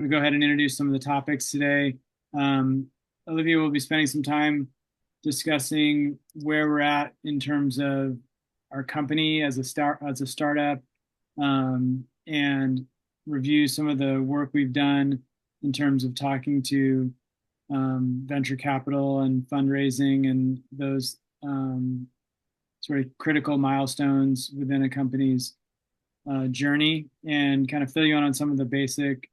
I'm going to go ahead and introduce some of the topics today. Um, Olivia will be spending some time discussing where we're at in terms of our company as a startup, and review some of the work we've done in terms of talking to venture capital and fundraising and those sort of critical milestones within a company's journey, and kind of fill you in on some of the basic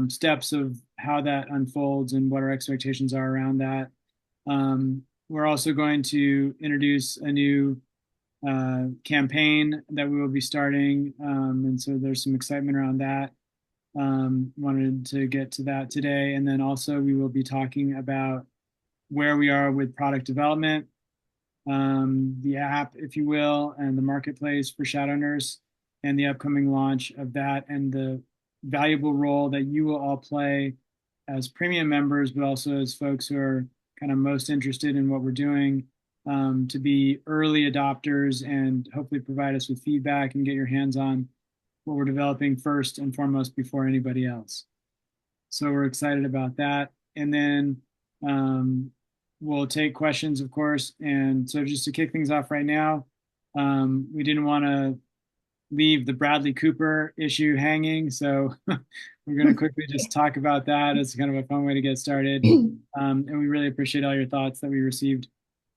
steps of how that unfolds and what our expectations are around that. We're also going to introduce a new campaign that we will be starting, and so there's some excitement around that. Wanted to get to that today, and then also we will be talking about where we are with product development, the app, if you will, and the marketplace for ShadowNurse, and the upcoming launch of that, and the valuable role that you will all play as premium members, but also as folks who are kind of most interested in what we're doing, to be early adopters and hopefully provide us with feedback and get your hands on what we're developing first and foremost before anybody else. So we're excited about that. And then we'll take questions, of course. And so just to kick things off right now, we didn't want to leave the Bradley Cooper issue hanging. So we're going to quickly just talk about that as kind of a fun way to get started. And we really appreciate all your thoughts that we received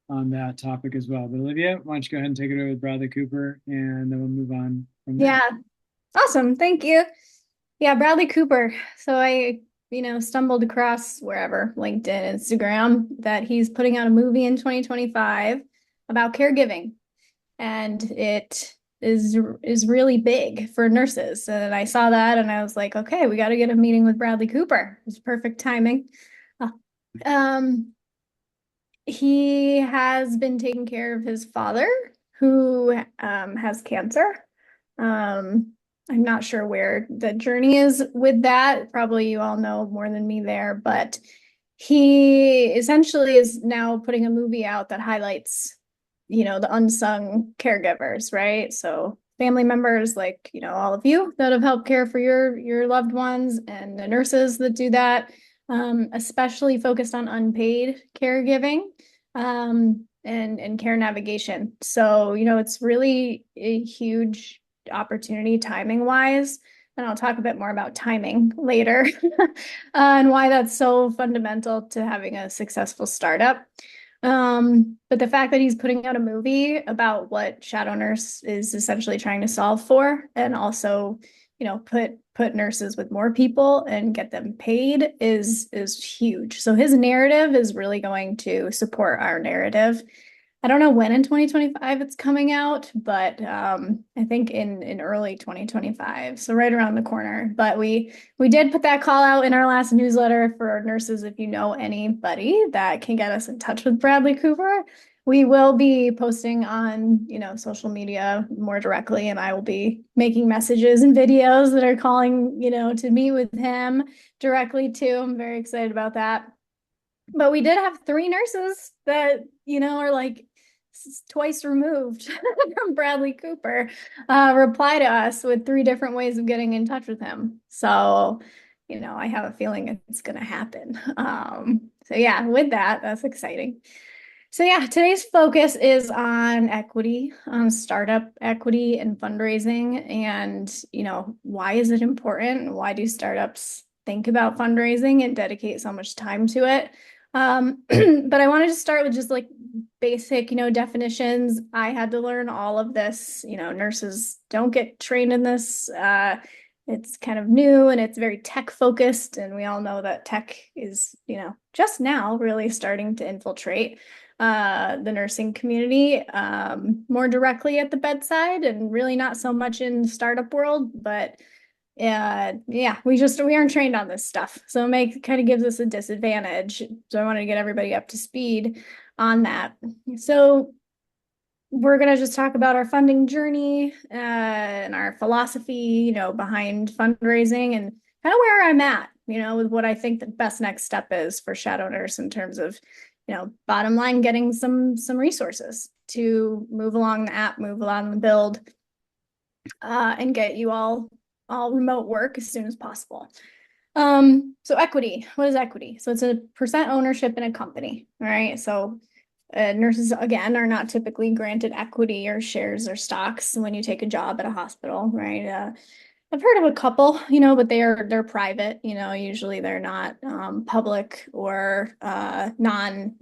on that topic as well. But Olivia, why don't you go ahead and take it over with Bradley Cooper, and then we'll move on from there. Yeah, awesome. Thank you. Yeah, Bradley Cooper. So I stumbled across wherever, LinkedIn, Instagram, that he's putting out a movie in 2025 about caregiving. And it is really big for nurses. And I saw that and I was like, okay, we got to get a meeting with Bradley Cooper. It's perfect timing. Uh, Um, he has been taking care of his father who has cancer. I'm not sure where the journey is with that. Probably you all know more than me there, but he essentially is now putting a movie out that highlights, the unsung caregivers, right? So family members like, all of you that have helped care for your loved ones and the nurses that do that, especially focused on unpaid caregiving, and care navigation. So, it's really a huge opportunity timing wise. And I'll talk a bit more about timing later and why that's so fundamental to having a successful startup. But the fact that he's putting out a movie about what ShadowNurse is essentially trying to solve for, and also, put nurses with more people and get them paid is huge. So his narrative is really going to support our narrative. I don't know when in 2025 it's coming out, but I think in early 2025, so right around the corner. But we did put that call out in our last newsletter for our nurses. If you know anybody that can get us in touch with Bradley Cooper, we will be posting on social media more directly, and I will be making messages and videos that are calling to meet with him directly too. I'm very excited about that. But we did have three nurses that are like twice removed from Bradley Cooper, reply to us with three different ways of getting in touch with him. So, I have a feeling it's going to happen. So yeah, with that, that's exciting. So yeah, today's focus is on equity, on startup equity and fundraising, and why is it important? Why do startups think about fundraising and dedicate so much time to it? But I wanted to start with just like basic, definitions. I had to learn all of this. Nurses don't get trained in this. It's kind of new and it's very tech focused. And we all know that tech is, just now really starting to infiltrate the nursing community more directly at the bedside, and really not so much in the startup world. But yeah, we aren't trained on this stuff, so it kind of gives us a disadvantage. So I wanted to get everybody up to speed on that. So we're going to just talk about our funding journey and our philosophy, behind fundraising, and kind of where I'm at, with what I think the best next step is for ShadowNurse in terms of, bottom line, getting some resources to move along the app, move along the build, and get you all remote work as soon as possible. So equity, what is equity? So it's a percent ownership in a company, all right? So nurses, again, are not typically granted equity or shares or stocks when you take a job at a hospital, right? I've heard of a couple, but they're private, usually they're not public or non,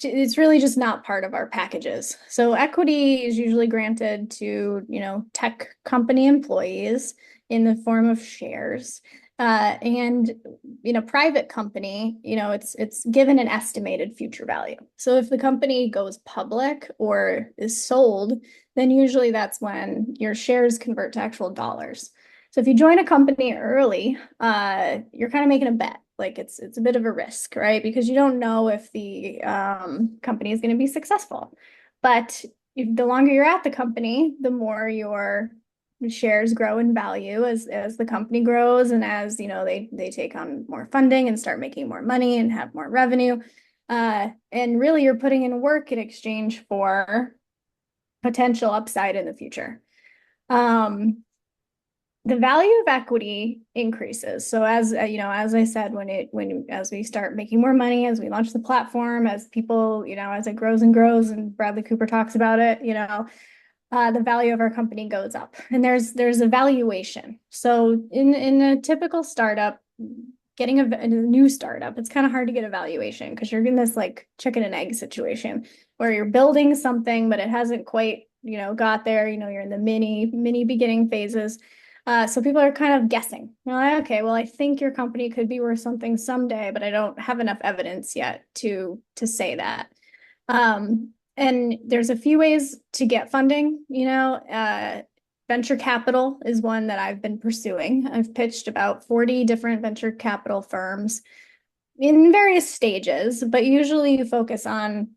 it's really just not part of our packages. So equity is usually granted to, tech company employees in the form of shares. And private company, it's given an estimated future value. So if the company goes public or is sold, then usually that's when your shares convert to actual dollars. So if you join a company early, you're kind of making a bet. Like it's a bit of a risk, right? Because you don't know if the company is going to be successful. But the longer you're at the company, the more your shares grow in value as the company grows and as they take on more funding and start making more money and have more revenue. And really, you're putting in work in exchange for potential upside in the future. The value of equity increases. So as as I said, as we start making more money, as we launch the platform, as people, as it grows and grows, and Bradley Cooper talks about it, the value of our company goes up, and there's a valuation. So in a typical startup, getting a new startup, it's kind of hard to get a valuation because you're in this like chicken and egg situation where you're building something, but it hasn't quite, got there. You're in the mini beginning phases. So people are kind of guessing. Like, okay, well, I think your company could be worth something someday, but I don't have enough evidence yet to say that. And there's a few ways to get funding. Venture capital is one that I've been pursuing. I've pitched about 40 different venture capital firms in various stages, but usually you focus on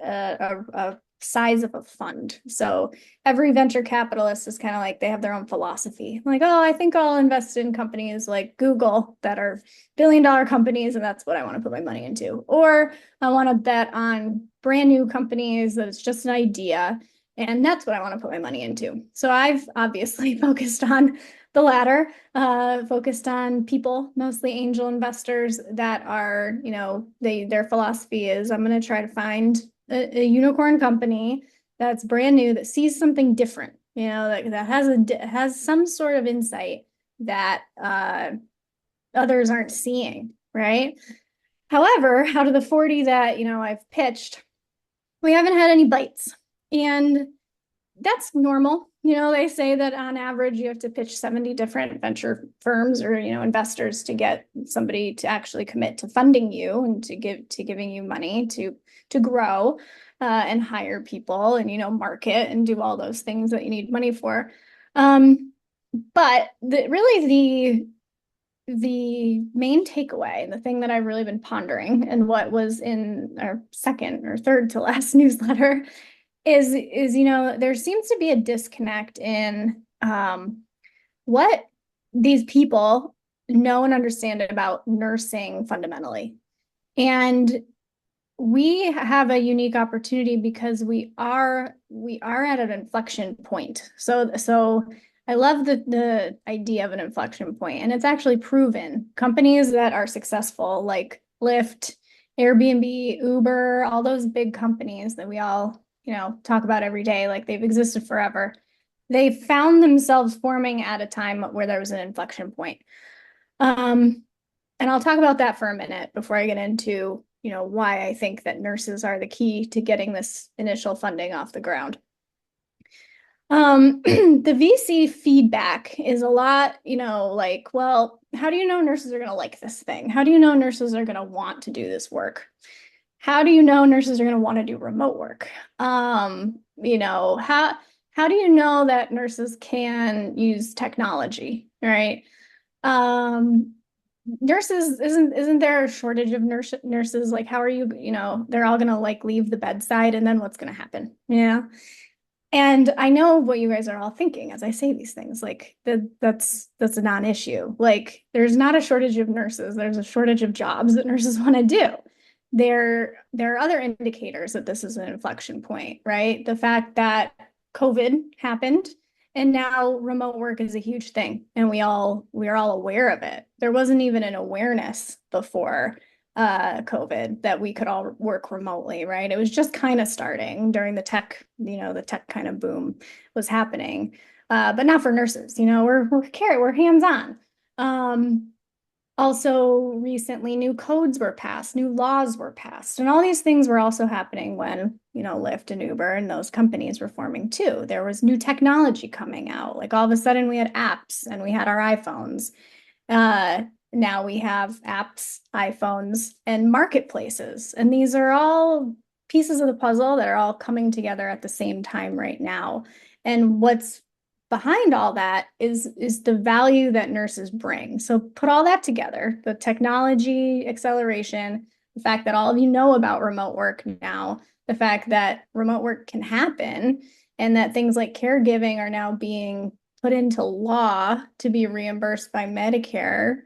a size of a fund. So every venture capitalist is kind of like they have their own philosophy. Like, oh, I think I'll invest in companies like Google that are billion-dollar companies, and that's what I want to put my money into. Or I want to bet on brand new companies that it's just an idea, and that's what I want to put my money into. So I've obviously focused on the latter, focused on people, mostly angel investors that are, their philosophy is I'm going to try to find a unicorn company that's brand new that sees something different, that has some sort of insight that others aren't seeing, right? However, out of the 40 that I've pitched, we haven't had any bites, and that's normal. They say that on average you have to pitch 70 different venture firms or investors to get somebody to actually commit to funding you and to giving you money to grow and hire people and market and do all those things that you need money for. But the main takeaway, and the thing that I've really been pondering, and what was in our second or third to last newsletter, is there seems to be a disconnect in what these people know and understand about nursing fundamentally. And we have a unique opportunity because we are at an inflection point. So I love the idea of an inflection point, and it's actually proven. Companies that are successful, like Lyft, Airbnb, Uber, all those big companies that we all talk about every day, like they've existed forever. They found themselves forming at a time where there was an inflection point. And I'll talk about that for a minute before I get into why I think that nurses are the key to getting this initial funding off the ground. The VC feedback is a lot, like, well, how do you know nurses are going to like this thing? How do you know nurses are going to want to do this work? How do you know nurses are going to want to do remote work? How do you know that nurses can use technology, right? Nurses, isn't there a shortage of nurses? Like, how are you, they're all gonna like leave the bedside, and then what's gonna happen? Yeah. And I know what you guys are all thinking as I say these things, like that's a non-issue. Like, there's not a shortage of nurses, there's a shortage of jobs that nurses want to do. There are other indicators that this is an inflection point, right? The fact that COVID happened And now remote work is a huge thing, and we are all aware of it. There wasn't even an awareness before COVID that we could all work remotely, right? It was just kind of starting during the tech, the tech kind of boom was happening. But not for nurses, we're hands-on. Also, recently, new codes were passed, new laws were passed, and all these things were also happening when, Lyft and Uber and those companies were forming too. There was new technology coming out. Like all of a sudden, we had apps and we had our iPhones. Now we have apps, iPhones, and marketplaces. And these are all pieces of the puzzle that are all coming together at the same time right now. And what's behind all that is the value that nurses bring. So put all that together, the technology acceleration, the fact that all of you know about remote work now, the fact that remote work can happen, and that things like caregiving are now being put into law to be reimbursed by Medicare,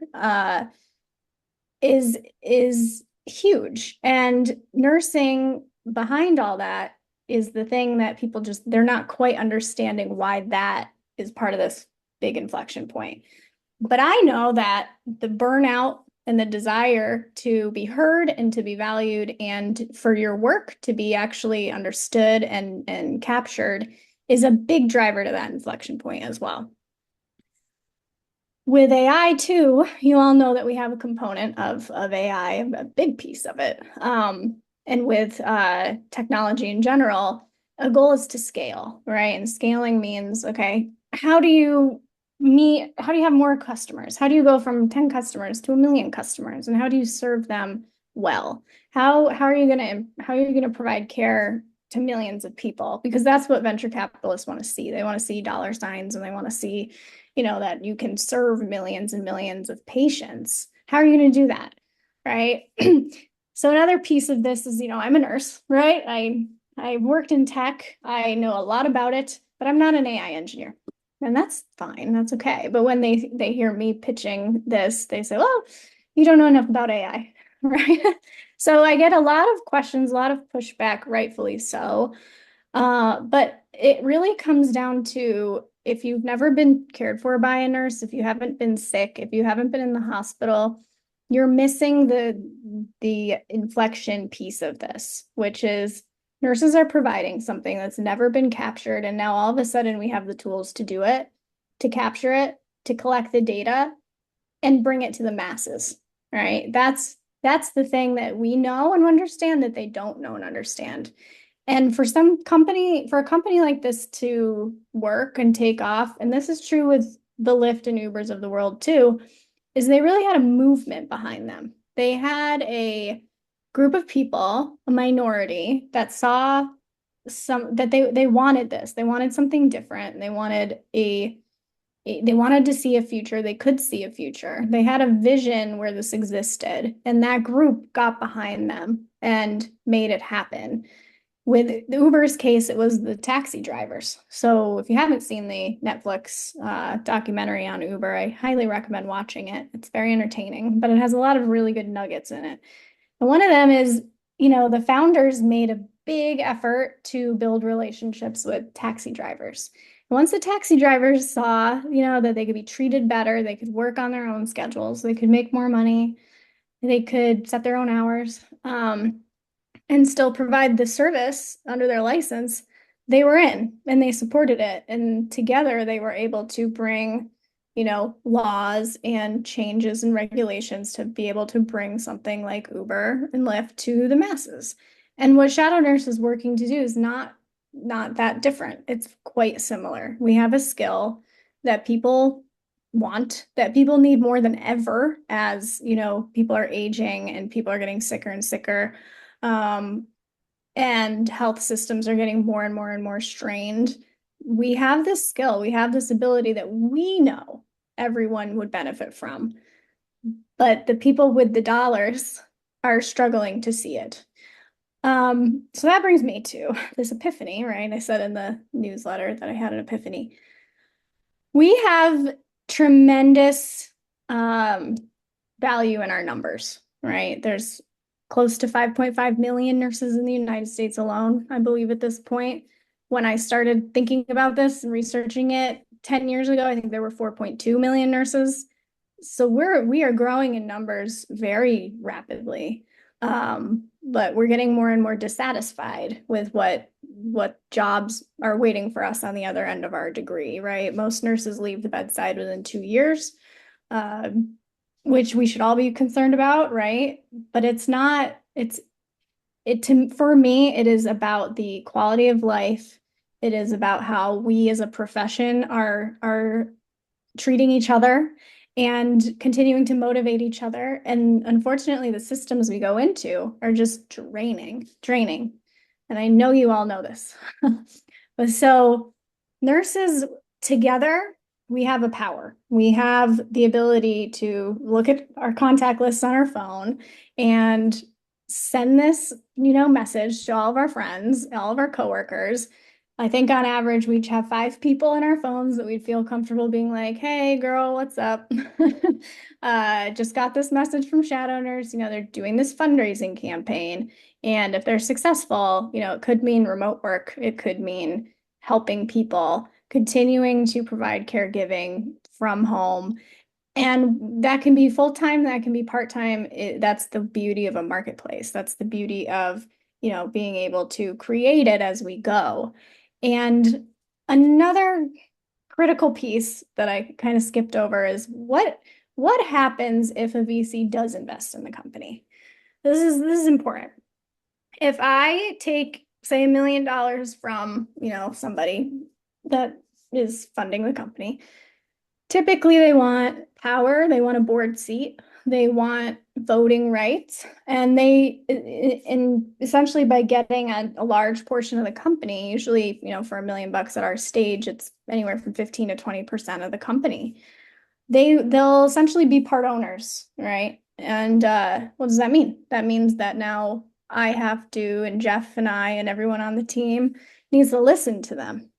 is huge. And nursing behind all that is the thing that people they're not quite understanding why that is part of this big inflection point. But I know that the burnout and the desire to be heard and to be valued and for your work to be actually understood and captured is a big driver to that inflection point as well. With AI too, you all know that we have a component of AI, a big piece of it. And with technology in general, a goal is to scale, right? And scaling means, okay, how do you have more customers? How do you go from 10 customers to 1 million customers? And how do you serve them well? How are you gonna provide care to millions of people? Because that's what venture capitalists want to see. They want to see dollar signs and they want to see, that you can serve millions and millions of patients. How are you going to do that? Right. So another piece of this is, I'm a nurse, right? I worked in tech. I know a lot about it, but I'm not an AI engineer. And that's fine. That's okay. But when they hear me pitching this, they say, well, you don't know enough about AI, right? So I get a lot of questions, a lot of pushback, rightfully so. But it really comes down to if you've never been cared for by a nurse, if you haven't been sick, if you haven't been in the hospital, you're missing the inflection piece of this, which is nurses are providing something that's never been captured. And now all of a sudden we have the tools to do it, to capture it, to collect the data and bring it to the masses, right? That's the thing that we know and understand that they don't know and understand. And for a company like this to work and take off, and this is true with the Lyft and Ubers of the world too, is they really had a movement behind them. They had a group of people, a minority, that saw that they wanted this. They wanted something different. They wanted to see a future. They could see a future. They had a vision where this existed, and that group got behind them and made it happen. With the Uber's case, it was the taxi drivers. So if you haven't seen the Netflix documentary on Uber, I highly recommend watching it. It's very entertaining, but it has a lot of really good nuggets in it. And one of them is, the founders made a big effort to build relationships with taxi drivers. And once the taxi drivers saw, that they could be treated better, they could work on their own schedules, they could make more money, they could set their own hours. And still provide the service under their license, they were in and they supported it. And together they were able to bring, laws and changes and regulations to be able to bring something like Uber and Lyft to the masses. And what ShadowNurse is working to do is not that different. It's quite similar. We have a skill that people want, that people need more than ever as, people are aging and people are getting sicker and sicker. And health systems are getting more and more and more strained. We have this skill, we have this ability that we know everyone would benefit from, but the people with the dollars are struggling to see it. So that brings me to this epiphany, right? I said in the newsletter that I had an epiphany. We have tremendous value in our numbers, right? There's close to 5.5 million nurses in the United States alone, I believe at this point. when I started thinking about this and researching it 10 years ago, I think there were 4.2 million nurses. So we are growing in numbers very rapidly. But we're getting more and more dissatisfied with what jobs are waiting for us on the other end of our degree, right? Most nurses leave the bedside within 2 years, uh, which we should all be concerned about, right? But it's not, for me, it is about the quality of life. It is about how we as a profession are treating each other and continuing to motivate each other. And unfortunately, the systems we go into are just draining. And I know you all know this. But so nurses together, we have a power. We have the ability to look at our contact lists on our phone and send this, message to all of our friends, all of our coworkers. I think on average, we each have 5 people in our phones that we'd feel comfortable being like, hey, girl, what's up? Just got this message from ShadowNurse. They're doing this fundraising campaign. And if they're successful, it could mean remote work. It could mean helping people, continuing to provide caregiving from home. And that can be full-time, that can be part-time. That's the beauty of a marketplace. That's the beauty of, being able to create it as we go. And another critical piece that I kind of skipped over is what happens if a VC does invest in the company? This is important. If I take, say, $1 million from, somebody that is funding the company, typically they want power, they want a board seat, they want voting rights, and essentially by getting a large portion of the company, usually, for $1 million at our stage, it's anywhere from 15 to 20% of the company. They'll essentially be part owners, right? And what does that mean? That means that now I have to, and Jeff and I and everyone on the team needs to listen to them.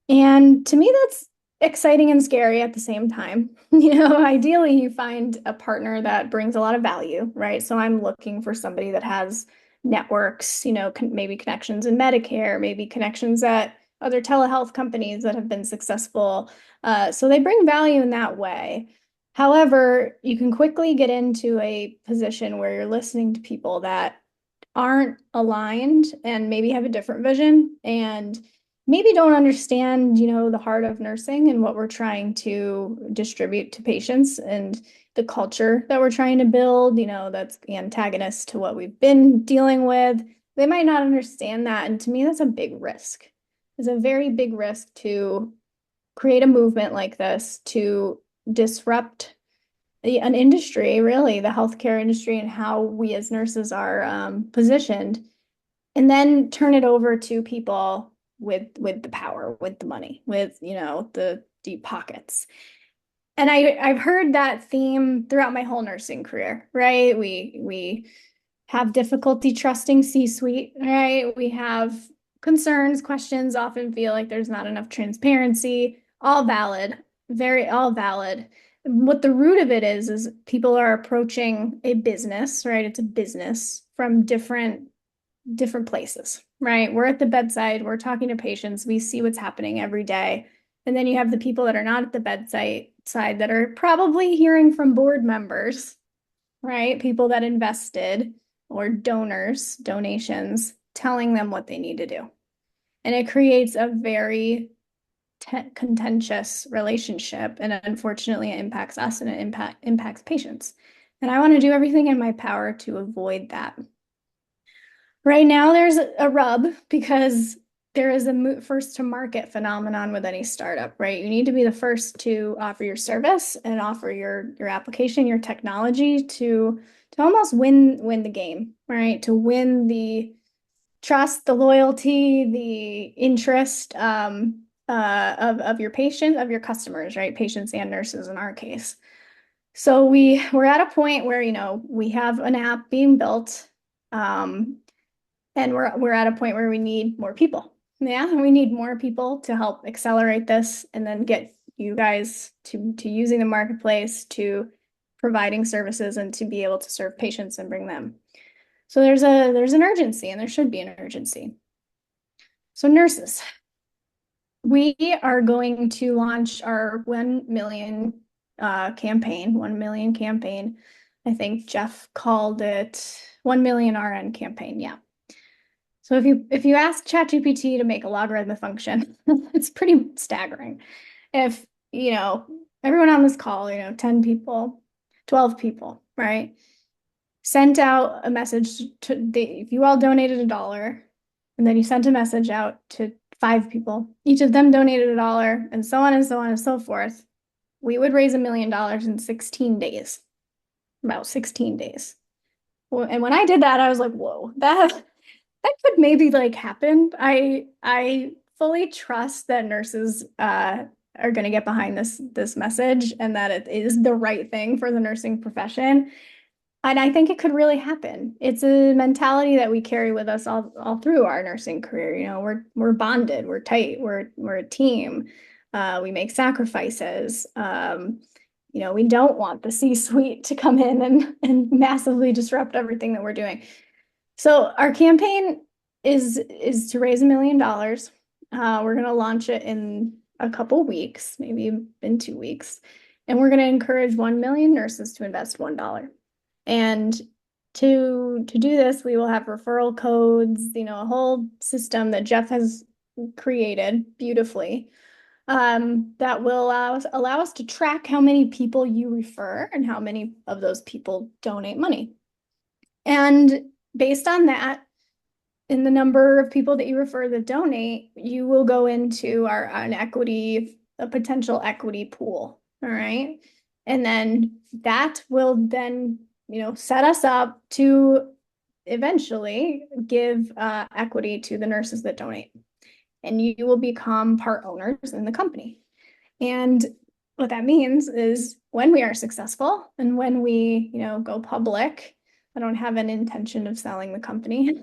And to me, that's exciting and scary at the same time. Ideally, you find a partner that brings a lot of value, right? So I'm looking for somebody that has networks, maybe connections in Medicare, maybe connections at other telehealth companies that have been successful. So they bring value in that way. However, you can quickly get into a position where you're listening to people that aren't aligned and maybe have a different vision and maybe don't understand, the heart of nursing and what we're trying to distribute to patients and the culture that we're trying to build, that's antagonist to what we've been dealing with. They might not understand that. And to me, that's a big risk. It's a very big risk to create a movement like this to disrupt an industry, really, the healthcare industry and how we as nurses are positioned, and then turn it over to people with the power, with the money, with the deep pockets. And I've heard that theme throughout my whole nursing career, right? We have difficulty trusting C-suite, right? We have concerns, questions, often feel like there's not enough transparency. All valid, all valid. What the root of it is people are approaching a business, right? It's a business from different places, right? We're at the bedside, we're talking to patients, we see what's happening every day. And then you have the people that are not at the bedside side that are probably hearing from board members, right? People that invested or donations, telling them what they need to do. And it creates a very contentious relationship. And unfortunately, it impacts us and it impacts patients. And I want to do everything in my power to avoid that. Right now, there's a rub because there is a first to market phenomenon with any startup, right? You need to be the first to offer your service and offer your application, your technology to almost win the game, right? To win the trust, the loyalty, the interest of your patient, of your customers, right? Patients and nurses in our case. So we're at a point where, we have an app being built. And we're at a point where we need more people. Yeah, we need more people to help accelerate this and then get you guys to using the marketplace, to providing services, and to be able to serve patients and bring them. So there's an urgency, and there should be an urgency. So nurses, we are going to launch our 1 million campaign, 1 million campaign. I think Jeff called it 1 million RN campaign. Yeah. So if you ask ChatGPT to make a logarithmic function, it's pretty staggering. If, everyone on this call, 10 people, 12 people, right? Sent out a message if you all donated $1, and then you sent a message out to 5 people, each of them donated $1, and so on and so on and so forth, we would raise $1 million in 16 days, about 16 days. Well, and when I did that, I was like, whoa, that could maybe like happen. I fully trust that nurses are going to get behind this message and that it is the right thing for the nursing profession. And I think it could really happen. It's a mentality that we carry with us all through our nursing career. We're bonded, we're tight, we're a team. We make sacrifices. We don't want the C-suite to come in and massively disrupt everything that we're doing. So our campaign is to raise $1 million. We're going to launch it in a couple weeks, maybe in 2 weeks, and we're going to encourage 1 million nurses to invest $1. And to do this, we will have referral codes, a whole system that Jeff has created beautifully, that will allow us to track how many people you refer and how many of those people donate money. And based on that, in the number of people that you refer that donate, you will go into a potential equity pool. All right. And then that will then, set us up to eventually give equity to the nurses that donate. And you will become part owners in the company. And what that means is when we are successful and when we, go public, I don't have an intention of selling the company.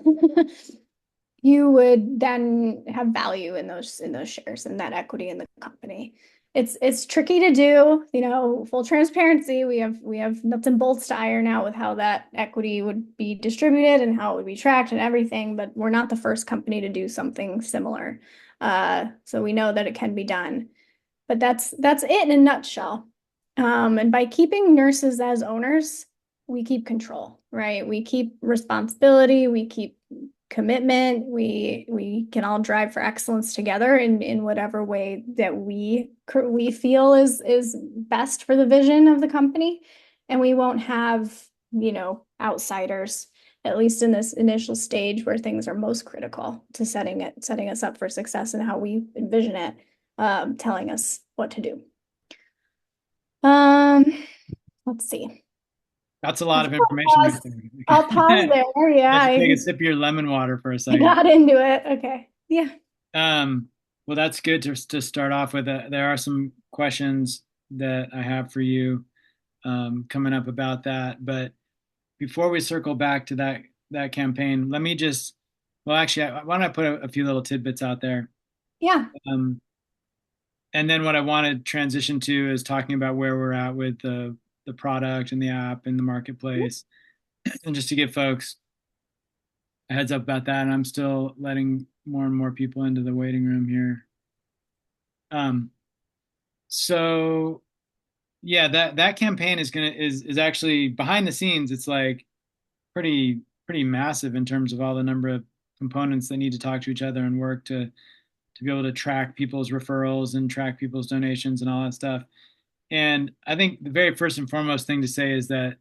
You would then have value in those shares and that equity in the company. It's tricky to do, full transparency. We have nuts and bolts to iron out with how that equity would be distributed and how it would be tracked and everything, but we're not the first company to do something similar. So we know that it can be done. But that's it in a nutshell. And by keeping nurses as owners, we keep control, right? We keep responsibility, we keep commitment, we can all drive for excellence together in whatever way that we feel is best for the vision of the company. And we won't have, outsiders, at least in this initial stage where things are most critical to setting us up for success and how we envision it, telling us what to do. Let's see. That's a lot of information right there. I'll pause there. Yeah, Let's take a sip of your lemon water for a I second. got into it. Okay. Yeah. Well, that's good to start off with. There are some questions that I have for you coming up about that. But before we circle back to that campaign, let me just, well, actually, why don't I put a few little tidbits out there? Yeah. And then what I want to transition to is talking about where we're at with the product and the app and the marketplace, and just to give folks a heads up about that. And I'm still letting more and more people into the waiting room here. So yeah, that campaign is actually behind the scenes. It's like pretty massive in terms of all the number of components that need to talk to each other and work to be able to track people's referrals and track people's donations and all that stuff. And I think the very first and foremost thing to say is that,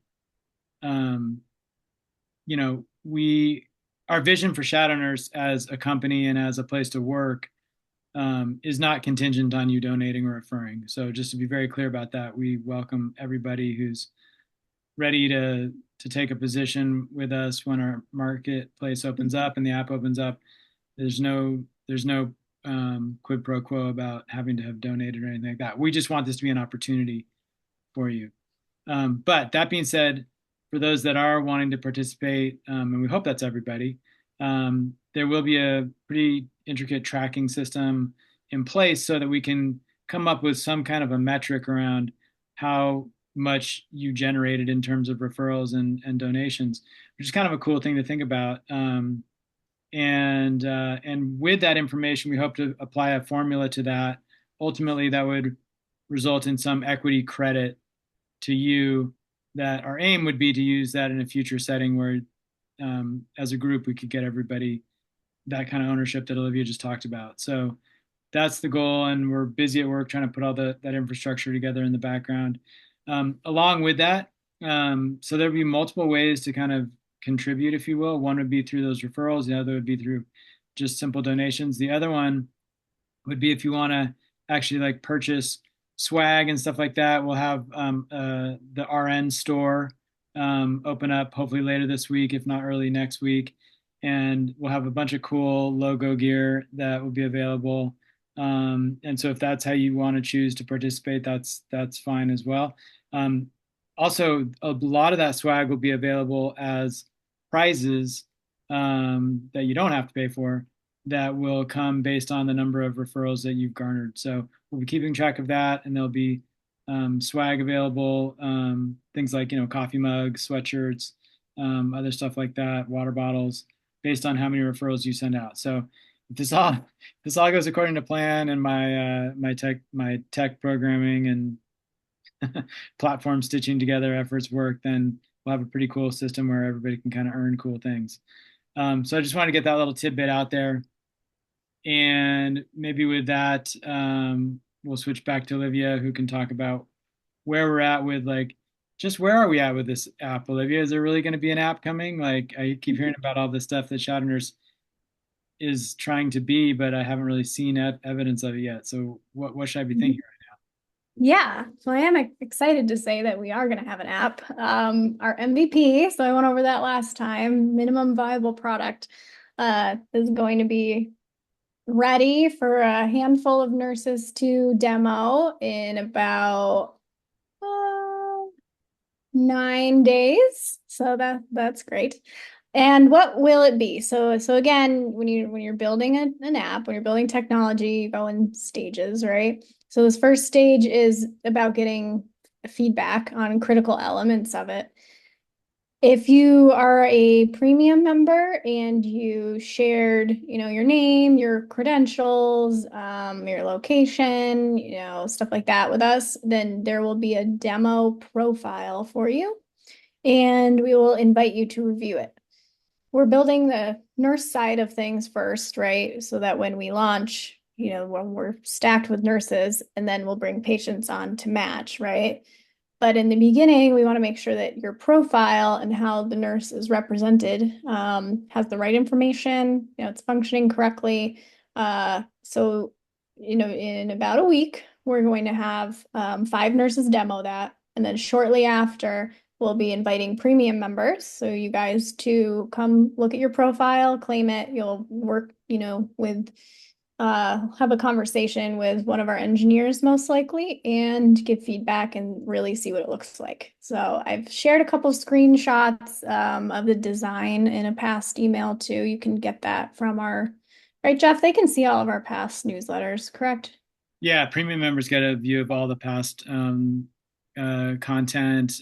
our vision for ShadowNurse as a company and as a place to work is not contingent on you donating or referring. So just to be very clear about that, we welcome everybody who's ready to take a position with us when our marketplace opens up and the app opens up. There's no quid pro quo about having to have donated or anything like that. We just want this to be an opportunity for you. But that being said, for those that are wanting to participate, and we hope that's everybody, there will be a pretty intricate tracking system in place so that we can come up with some kind of a metric around how much you generated in terms of referrals and donations, which is kind of a cool thing to think about. And with that information, we hope to apply a formula to that. Ultimately, that would result in some equity credit to you. That our aim would be to use that in a future setting where, as a group, we could get everybody that kind of ownership that Olivia just talked about. So that's the goal, and we're busy at work trying to put all that infrastructure together in the background. Along with that, so there'll be multiple ways to kind of contribute, if you will. One would be through those referrals. The other would be through just simple donations. The other one would be if you want to actually like purchase swag and stuff like that. We'll have the RN store open up hopefully later this week, if not early next week. And we'll have a bunch of cool logo gear that will be available. And so if that's how you want to choose to participate, that's fine as well. Um, Also, a lot of that swag will be available as prizes that you don't have to pay for that will come based on the number of referrals that you've garnered. So we'll be keeping track of that, and there'll be swag available, things like coffee mugs, sweatshirts, other stuff like that, water bottles, based on how many referrals you send out. So if this all goes according to plan, and my tech programming and platform stitching together efforts work, then we'll have a pretty cool system where everybody can kind of earn cool things. So I just want to get that little tidbit out there. And maybe with that, we'll switch back to Olivia, who can talk about where we're at with like, just where are we at with this app, Olivia? Is there really going to be an app coming? Like, I keep hearing about all the stuff that ShadowNurse is trying to be, but I haven't really seen evidence of it yet. So what should I be thinking? Yeah, so I am excited to say that we are going to have an app. Our MVP, so I went over that last time, minimum viable product, is going to be ready for a handful of nurses to demo in about 9 days. So that's great. And what will it be? So again, when you're building an app, when you're building technology, you go in stages, right? So this first stage is about getting feedback on critical elements of it. If you are a premium member and you shared, your name, your credentials, your location, stuff like that with us, then there will be a demo profile for you, and we will invite you to review it. We're building the nurse side of things first, right? So that when we launch, when we're stacked with nurses, and then we'll bring patients on to match, right? But in the beginning, we want to make sure that your profile and how the nurse is represented has the right information, it's functioning correctly. So, in about a week, we're going to have 5 nurses demo that. And then shortly after, we'll be inviting premium members. So you guys to come look at your profile, claim it. You'll work, with have a conversation with one of our engineers most likely and give feedback and really see what it looks like. So I've shared a couple of screenshots of the design in a past email too. You can get that from right, Jeff? They can see all of our past newsletters, correct? Yeah, premium members get a view of all the past content.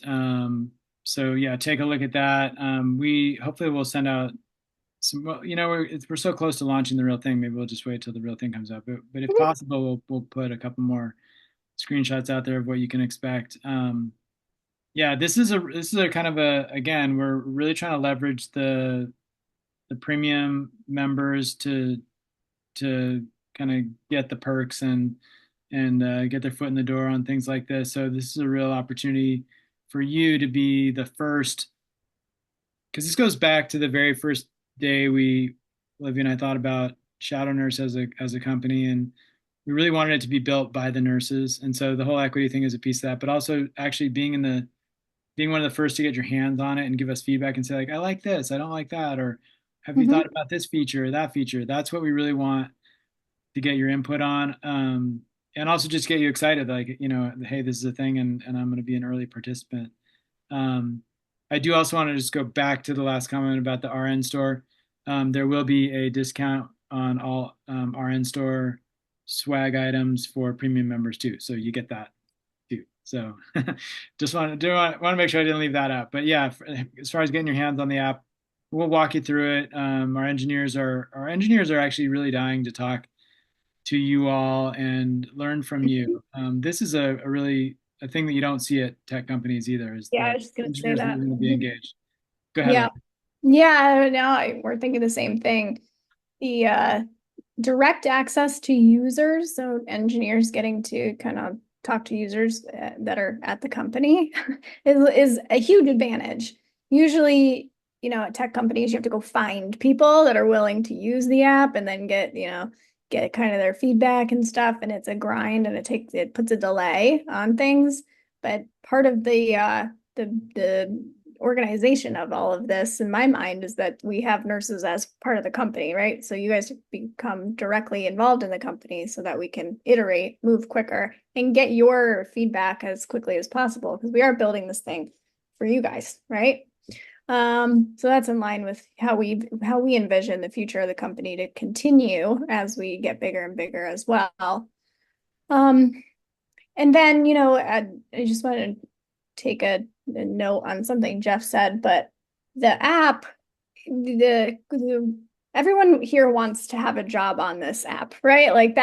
So yeah, take a look at that. We hopefully will send out well, we're so close to launching the real thing. Maybe we'll just wait till the real thing comes out. But if possible, we'll put a couple more screenshots out there of what you can expect. Yeah, this is a kind of again, we're really trying to leverage the premium members to kind of get the perks and get their foot in the door on things like this. So this is a real opportunity for you to be the first, because this goes back to the very first day Olivia and I thought about ShadowNurse as a company, and we really wanted it to be built by the nurses. And so the whole equity thing is a piece of that, but also actually being one of the first to get your hands on it and give us feedback and say like, I like this, I don't like that, or have you thought about this feature or that feature? That's what we really want to get your input on. And also just get you excited, like, hey, this is a thing, and I'm going to be an early participant. Um, I do also want to just go back to the last comment about the RN store. There will be a discount on all RN store swag items for premium members too, so you get that too. So just want to make sure I didn't leave that out. But yeah, as far as getting your hands on the app, we'll walk you through it. Our engineers are actually really dying to talk to you all and learn from you. This is a really a thing that you don't see at tech companies either, is Yeah, I the was just gonna say engineers that. really want to be engaged. Go ahead, Yeah. Olivia. Yeah, no, we're thinking the same thing. The direct access to users, so engineers getting to kind of talk to users that are at the company is a huge advantage. Usually, at tech companies, you have to go find people that are willing to use the app and then get kind of their feedback and stuff. And it's a grind and it puts a delay on things. But part of the organization of all of this in my mind is that we have nurses as part of the company, right? So you guys become directly involved in the company so that we can iterate, move quicker, and get your feedback as quickly as possible because we are building this thing for you guys, right? So that's in line with how we envision the future of the company to continue as we get bigger and bigger as well. Um, and then, I just wanted to take a note on something Jeff said, but the app, the everyone here wants to have a job on this app, right? Like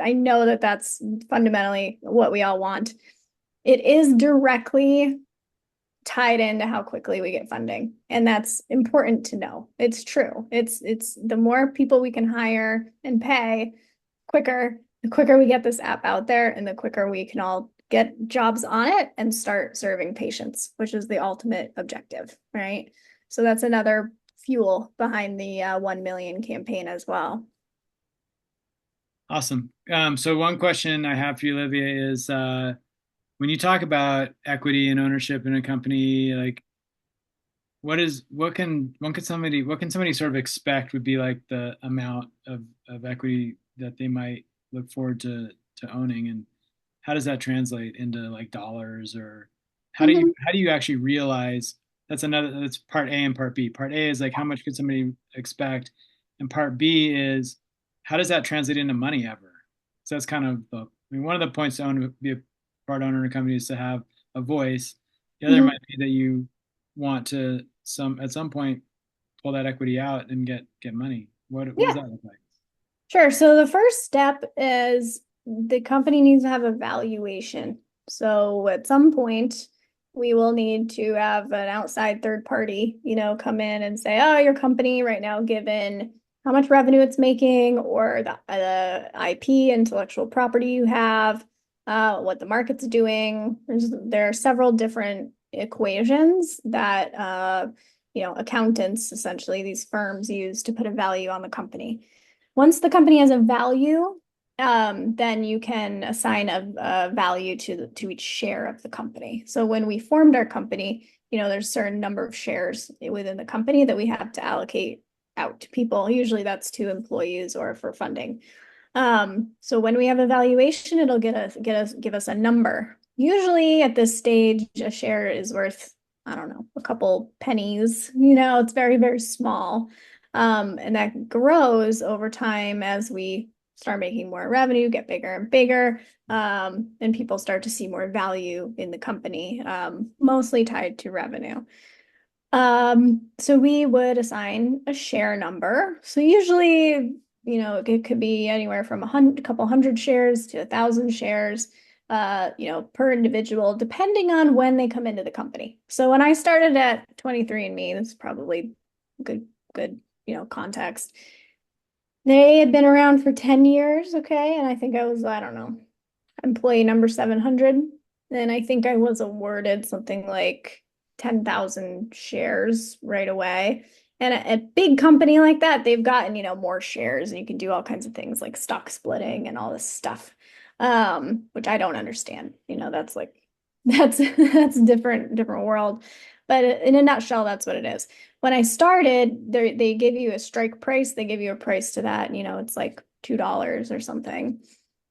I know that that's fundamentally what we all want. It is directly tied into how quickly we get funding, and that's important to know. It's true. It's the more people we can hire and pay quicker, the quicker we get this app out there and the quicker we can all get jobs on it and start serving patients, which is the ultimate objective, right? So that's another fuel behind the 1 million campaign as well. Awesome. So one question I have for you, Olivia, is when you talk about equity and ownership in a company, like what can somebody sort of expect would be like the amount of equity that they might look forward to owning, and how does that translate into like dollars, or how do you Mhm. how do you actually realize that's part A and part B. Part A is like how much could somebody expect, and part B is how does that translate into money ever? So that's kind of one of the points to own, be a part owner in a company is to have a voice. The other Mhm. might be that you want to at some point pull that equity out and get money. What does Yeah, that look like? sure. So the first step is the company needs to have a valuation. So at some point, we will need to have an outside third party, come in and say, oh, your company right now, given how much revenue it's making or the IP, intellectual property you have, what the market's doing. There are several different equations that, accountants, essentially, these firms use to put a value on the company. Once the company has a value, then you can assign a value to each share of the company. So when we formed our company, there's a certain number of shares within the company that we have to allocate out to people. Usually that's to employees or for funding. So when we have a valuation, it'll give us a number. Usually at this stage, a share is worth, I don't know, a couple pennies. It's very, very small. And that grows over time as we start making more revenue, get bigger and bigger, and people start to see more value in the company, mostly tied to revenue. So we would assign a share number. So usually, it could be anywhere from a couple hundred shares to 1,000 shares, per individual, depending on when they come into the company. So when I started at 23andMe, this is probably good, context. They had been around for 10 years, okay, and I think I don't know, employee number 700. And I think I was awarded something like 10,000 shares right away. And a big company like that, they've gotten, more shares and you can do all kinds of things like stock splitting and all this stuff. Which I don't understand. That's like that's a different world. But in a nutshell, that's what it is. When I started, they give you a strike price, they give you a price to that, it's like $2 or something.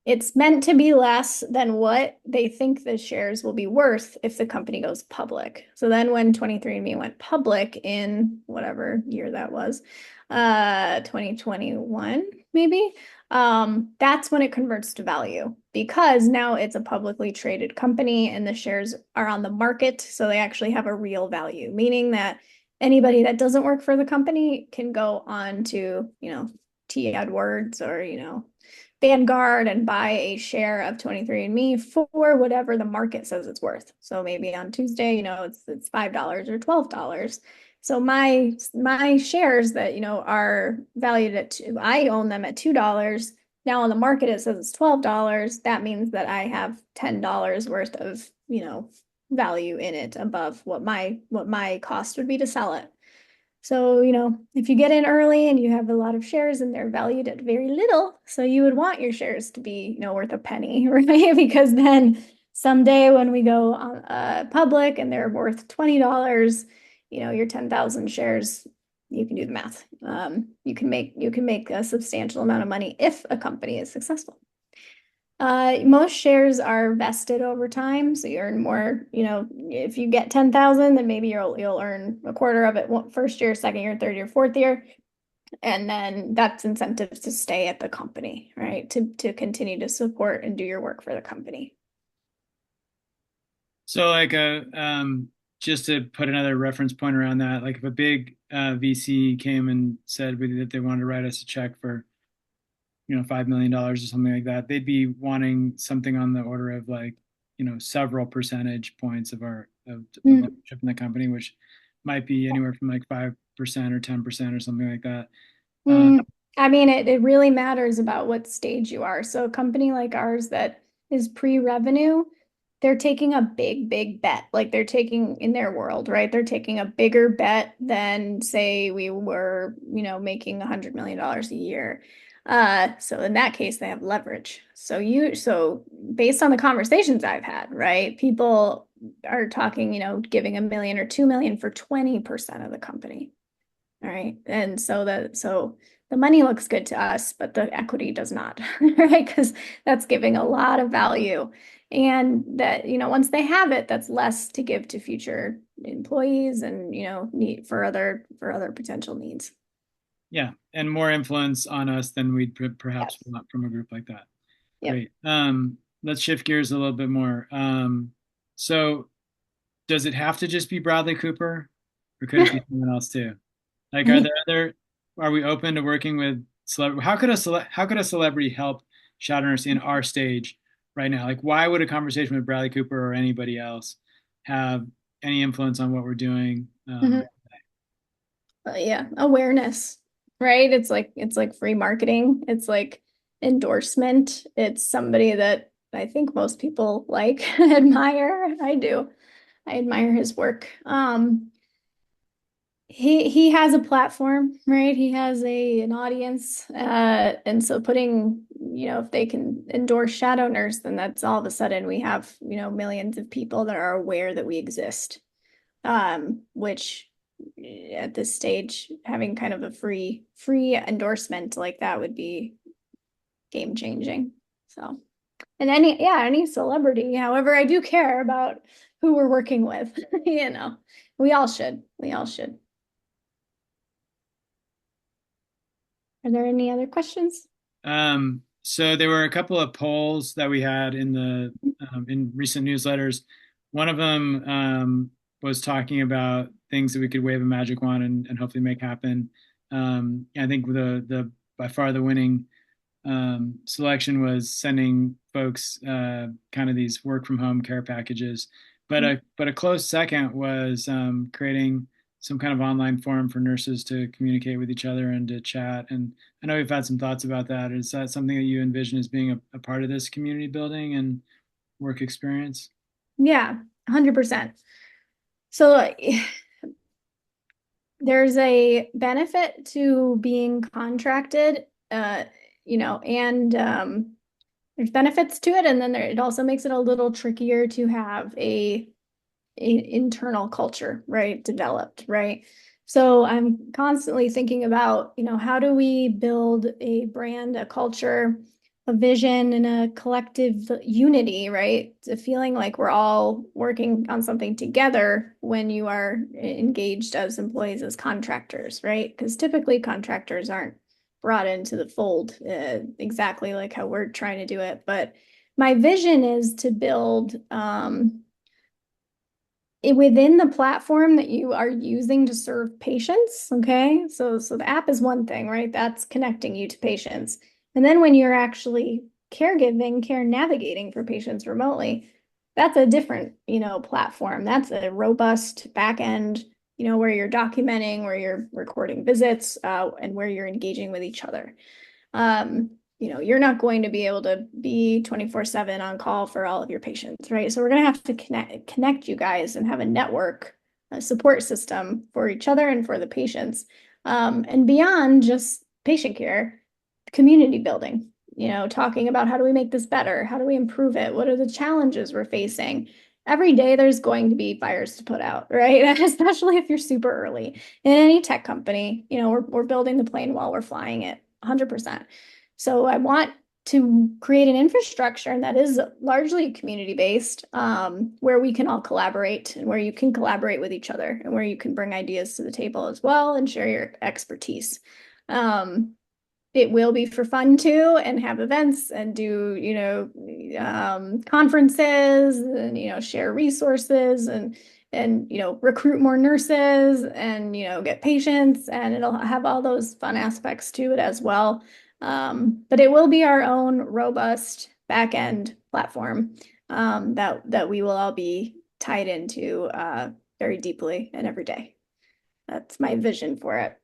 It's meant to be less than what they think the shares will be worth if the company goes public. So then when 23andMe went public in whatever year that was, 2021 maybe, that's when it converts to value because now it's a publicly traded company and the shares are on the market, so they actually have a real value, meaning that anybody that doesn't work for the company can go on to, T. Edwards or, Vanguard and buy a share of 23andMe for whatever the market says it's worth. So maybe on Tuesday, it's $5 or $12. So my shares that, are valued at I own them at $2. Now on the market it says it's $12. That means that I have $10 worth of, value in it above what my cost would be to sell it. So, if you get in early and you have a lot of shares and they're valued at very little, so you would want your shares to be, worth a penny, right? Because then someday when we go public and they're worth $20, your 10,000 shares, you can do the math. You can make a substantial amount of money if a company is successful. Most shares are vested over time, so you earn more. If you get 10,000, then maybe you'll earn a quarter of it first year, second year, third year, fourth year, and then that's incentives to stay at the company, right? To continue to support and do your work for the company. So like just to put another reference point around that, like if a big VC came and said that they wanted to write us a check for, $5 million or something like that, they'd be wanting something on the order of like, several percentage points of ownership in the company, which might be anywhere from like 5% or 10% or something like that. Uh, I mean, it really matters about what stage you are. So a company like ours that is pre-revenue, they're taking a big, big bet. Like they're taking in their world, right? They're taking a bigger bet than say we were, making $100 million a year. So in that case, they have leverage. So based on the conversations I've had, right? People are talking, giving $1 million or $2 million for 20% of the company. All right. And so the money looks good to us, but the equity does not, right? Because that's giving a lot of value. And that, once they have it, that's less to give to future employees and, need for other potential needs. yeah, and more influence on us than we'd perhaps Yes. want from a group like that. Yep. Great. Let's shift gears a little bit more. So does it have to just be Bradley Cooper, or could it be someone else too? Like, are we open to working with celebrity? How could a celebrity help ShadowNurse in our stage right now? Like, why would a conversation with Bradley Cooper or anybody else have any influence on what we're doing? Mhm. Yeah, awareness, right? It's like free marketing. It's like endorsement. It's somebody that I think most people like admire. I do. I admire his work. He has a platform, right? He has an audience. And so putting, if they can endorse Shadow Nurse, then that's all of a sudden we have, millions of people that are aware that we exist. Which at this stage, having kind of a free endorsement like that would be game changing. So, and any celebrity, however, I do care about who we're working with, we all should. We all should. Are there any other questions? So there were a couple of polls that we had in recent newsletters. One of them was talking about things that we could wave a magic wand and hopefully make happen. I think the by far the winning selection was sending folks kind of these work from home care packages. But a close second was creating some kind of online forum for nurses to communicate with each other and to chat. And I know we've had some thoughts about that. Is that something that you envision as being a part of this community building and work experience? Yeah, 100%. So there's a benefit to being contracted, and there's benefits to it, and then it also makes it a little trickier to have a internal culture, right, developed, right? So I'm constantly thinking about, how do we build a brand, a culture, a vision, and a collective unity, right? A feeling like we're all working on something together when you are engaged as employees, as contractors, right? Because typically contractors aren't brought into the fold exactly like how we're trying to do it. But my vision is to build within the platform that you are using to serve patients, okay? So the app is one thing, right? That's connecting you to patients. And then when you're actually caregiving, care navigating for patients remotely, that's a different, platform. That's a robust back end, where you're documenting, where you're recording visits, and where you're engaging with each other. Um, you're not going to be able to be 24/7 on call for all of your patients, right? So we're going to have to connect you guys and have a network, a support system for each other and for the patients. And beyond just patient care, community building, talking about how do we make this better? How do we improve it? What are the challenges we're facing? Every day there's going to be fires to put out, right? Especially if you're super early. In any tech company, we're building the plane while we're flying it, 100%. So I want to create an infrastructure that is largely community-based, where we can all collaborate and where you can collaborate with each other and where you can bring ideas to the table as well and share your expertise. It will be for fun too, and have events and do, conferences and, share resources and, recruit more nurses and, get patients, and it'll have all those fun aspects to it as well. But it will be our own robust back end platform, that we will all be tied into, very deeply and every day. That's my vision for it.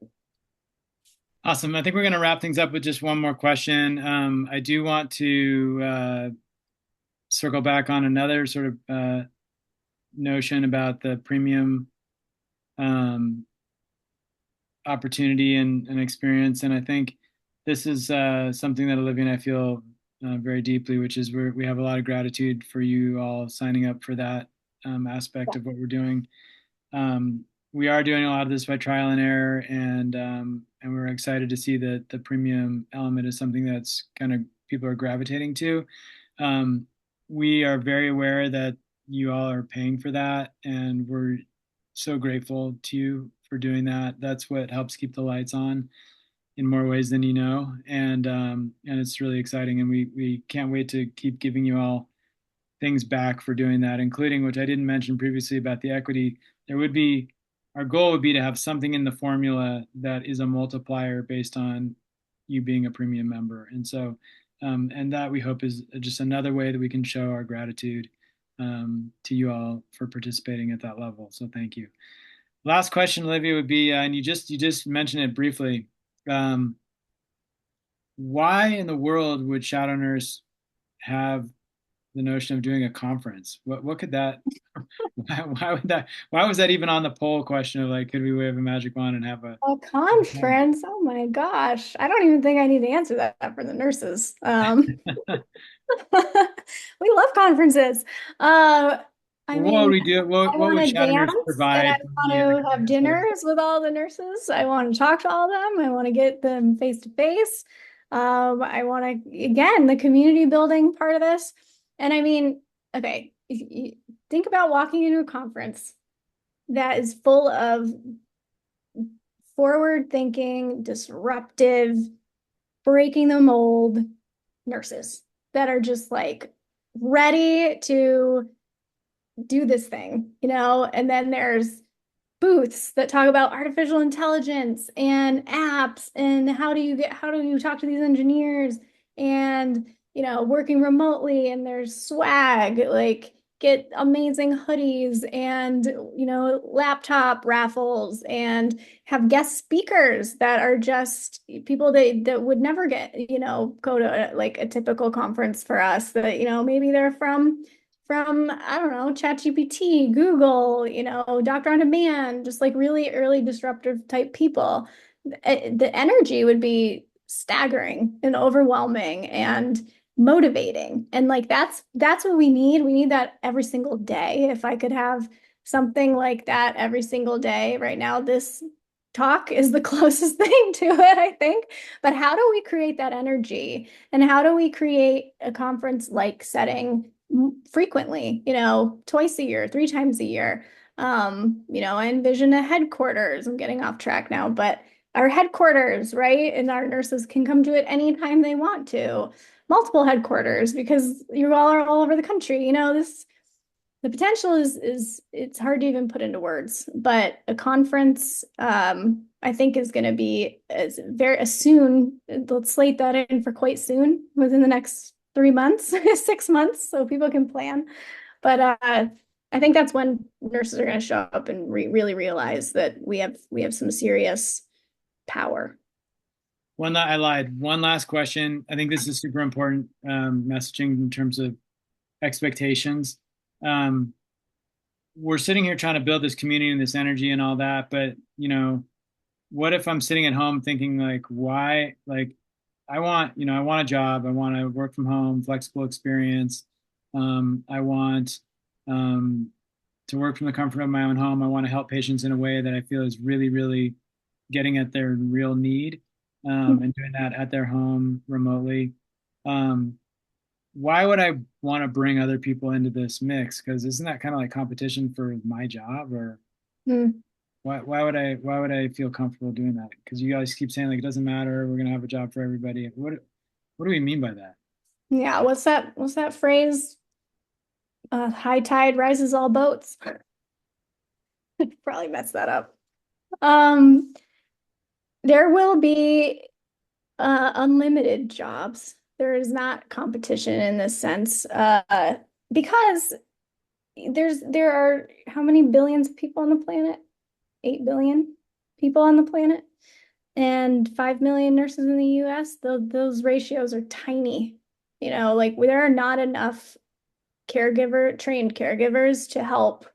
Awesome. I think we're going to wrap things up with just one more question. I do want to circle back on another sort of notion about the premium opportunity and experience. And I think this is something that Olivia and I feel very deeply, which is we have a lot of gratitude for you all signing up for that aspect of what we're doing. We are doing a lot of this by trial and error, and we're excited to see that the premium element is something that's kind of people are gravitating to. We are very aware that you all are paying for that, and we're so grateful to you for doing that. That's what helps keep the lights on in more ways than you know, and it's really exciting, and we can't wait to keep giving you all things back for doing that, including, which I didn't mention previously about the equity. There would be Our goal would be to have something in the formula that is a multiplier based on you being a premium member. And so, and that we hope is just another way that we can show our gratitude to you all for participating at that level. So thank you. Last question, Olivia, would be, and you just mentioned it briefly. Why in the world would ShadowNurse have the notion of doing a conference? What could that why was that even on the poll question of like, could we wave a magic wand and have a A conference? Oh my gosh. I don't even think I need to answer that for the nurses. We love conferences. I what would mean, we do? I What want would to ShadowNurse dance and I provide for the want to have dinners with all the nurses. I want to talk to all of them. I want to get them face to face. I want to, again, the community building part of this. And I mean, okay, think about walking into a conference that is full of forward thinking, disruptive, breaking the mold nurses that are just like ready to do this thing, and then there's booths that talk about artificial intelligence and apps and how do you talk to these engineers and working remotely, and there's swag like get amazing hoodies and laptop raffles and have guest speakers that are just people that would never get go to like a typical conference for us, that maybe they're from I don't know, ChatGPT, Google, Doctor on Demand, just like really early disruptive type people. The energy would be staggering and overwhelming and motivating. And like that's what we need. We need that every single day. If I could have something like that every single day right now, this talk is the closest thing to it, I think. But how do we create that energy? And how do we create a conference like setting frequently, twice a year, three times a year? I envision a headquarters. I'm getting off track now, but our headquarters, right? And our nurses can come to it anytime they want to. Multiple headquarters because you all are all over the country. the potential is it's hard to even put into words, but a conference I think is going to be as soon. Let's slate that in for quite soon, within the next 3 months, 6 months, so people can plan. But I think that's when nurses are going to show up and really realize that we have some serious power. I lied. One last question. I think this is super important messaging in terms of expectations. Um, we're sitting here trying to build this community and this energy and all that, but what if I'm sitting at home thinking like, why? Like, I want a job. I want to work from home, flexible experience. I want um, to work from the comfort of my own home. I want to help patients in a way that I feel is really, really getting at their real need, and doing that at their home remotely. Um, why would I want to bring other people into this mix? Because isn't that kind of like competition for my job? Or Mm. why would I feel comfortable doing that? Because you guys keep saying like it doesn't matter, we're gonna have a job for everybody. What do we mean by that? Yeah, what's that phrase? High tide rises all boats. Probably messed that up. Um, there will be unlimited jobs. There is not competition in this sense, because there are how many billions of people on the planet? 8 billion people on the planet, and 5 million nurses in the US. Those ratios are tiny. Like there are not enough trained caregivers to help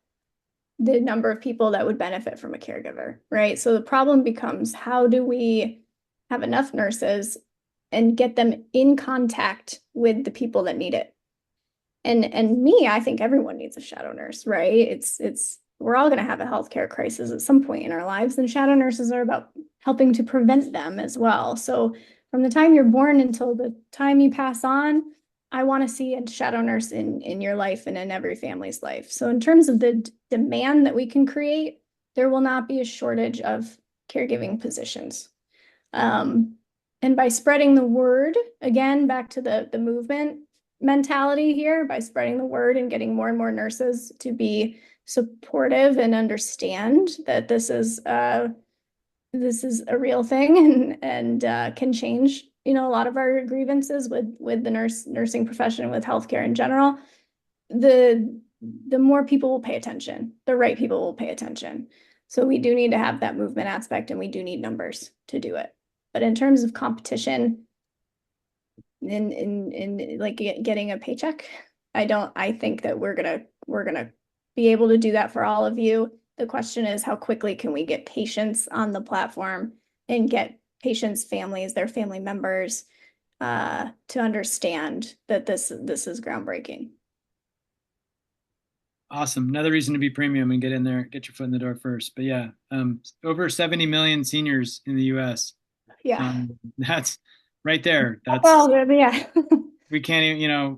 the number of people that would benefit from a caregiver, right? So the problem becomes, how do we have enough nurses and get them in contact with the people that need it? And me, I think everyone needs a shadow nurse, right? It's we're all going to have a healthcare crisis at some point in our lives, and shadow nurses are about helping to prevent them as well. So from the time you're born until the time you pass on, I want to see a shadow nurse in your life and in every family's life. So in terms of the demand that we can create, there will not be a shortage of caregiving positions. Um, and by spreading the word, again, back to the movement mentality here, by spreading the word and getting more and more nurses to be supportive and understand that this is a real thing, and can change, a lot of our grievances with the nursing profession, with healthcare in general. The more people will pay attention, the right people will pay attention. So we do need to have that movement aspect, and we do need numbers to do it. But in terms of competition, in like getting a paycheck, I think that we're gonna be able to do that for all of you. The question is, how quickly can we get patients on the platform and get patients' families, their family members, to understand that this is groundbreaking. Awesome. Another reason to be premium and get in there, get your foot in the door first. But yeah, over 70 million seniors in the US. Yeah. That's right there. Well, yeah. We can't even,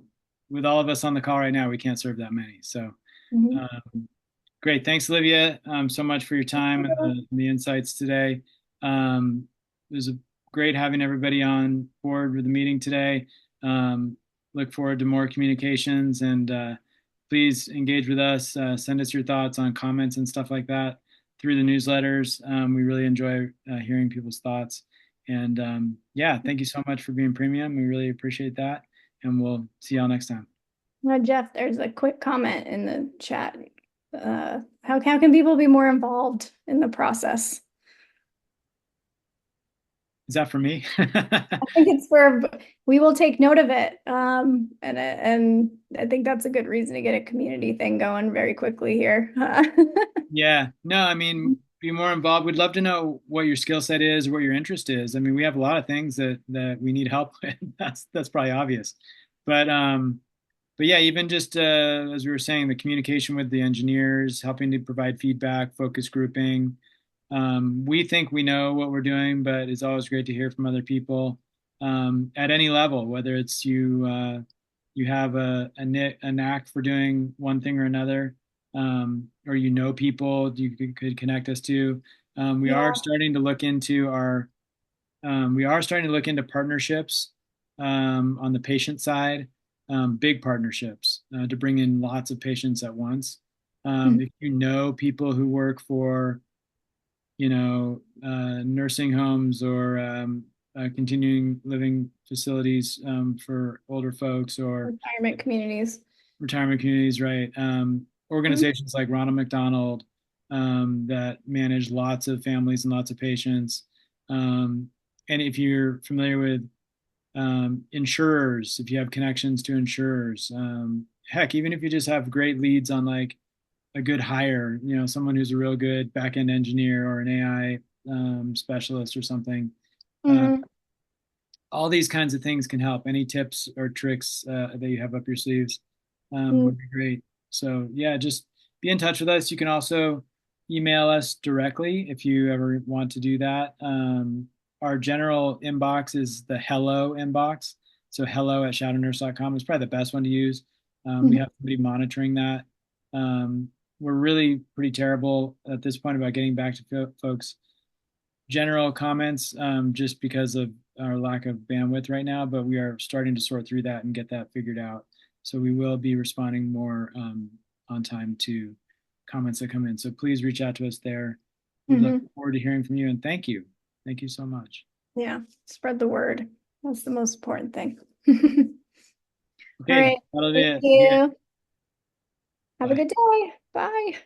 with all of us on the call right now, we can't serve that many. So, Mhm. um, great. Thanks, Olivia, so much for your time and the insights today. It was great having everybody on board with the meeting today. Look forward to more communications, and please engage with us. Send us your thoughts on comments and stuff like that through the newsletters. We really enjoy hearing people's thoughts. And yeah, thank you so much for being premium. We really appreciate that. And we'll see y'all next time. Jeff, there's a quick comment in the chat. How can people be more involved in the process? Is that for me? I think we will take note of it. And I think that's a good reason to get a community thing going very quickly here. Yeah, no, I mean, be more involved. We'd love to know what your skill set is, what your interest is. I mean, we have a lot of things that we need help with. That's probably obvious. But but yeah, even just as we were saying, the communication with the engineers, helping to provide feedback, focus grouping. We think we know what we're doing, but it's always great to hear from other people at any level, whether it's you have a knack for doing one thing or another, or people you could connect us to. We are Yeah. starting to look into we are starting to look into partnerships on the patient side. big partnerships to bring in lots of patients at once. Mhm. If you know people who work for, nursing homes or continuing living facilities for older folks or Retirement communities. retirement communities, right? Mhm. Organizations like Ronald McDonald that manage lots of families and lots of patients. Um, and if you're familiar with insurers, if you have connections to insurers, heck, even if you just have great leads on like a good hire, someone who's a real good back end engineer or an AI specialist or something. Uh, Mhm. all these kinds of things can help. Any tips or tricks that you have up your sleeves Mhm. would be great. So yeah, just be in touch with us. You can also email us directly if you ever want to do that. Our general inbox is the hello inbox. So hello@shadownurse.com is probably the best one to use. We Mhm. have somebody monitoring that. Um, we're really pretty terrible at this point about getting back to folks general comments just because of our lack of bandwidth right now, but we are starting to sort through that and get that figured out. So we will be responding more on time to comments that come in. So please reach out to us there. We'd look Mhm. forward to hearing from you, and thank you. Thank you so much. Yeah, spread the word. That's the most important thing. All Okay, right. that'll be Thank it. Yeah, you. Have a bye. good day. Bye.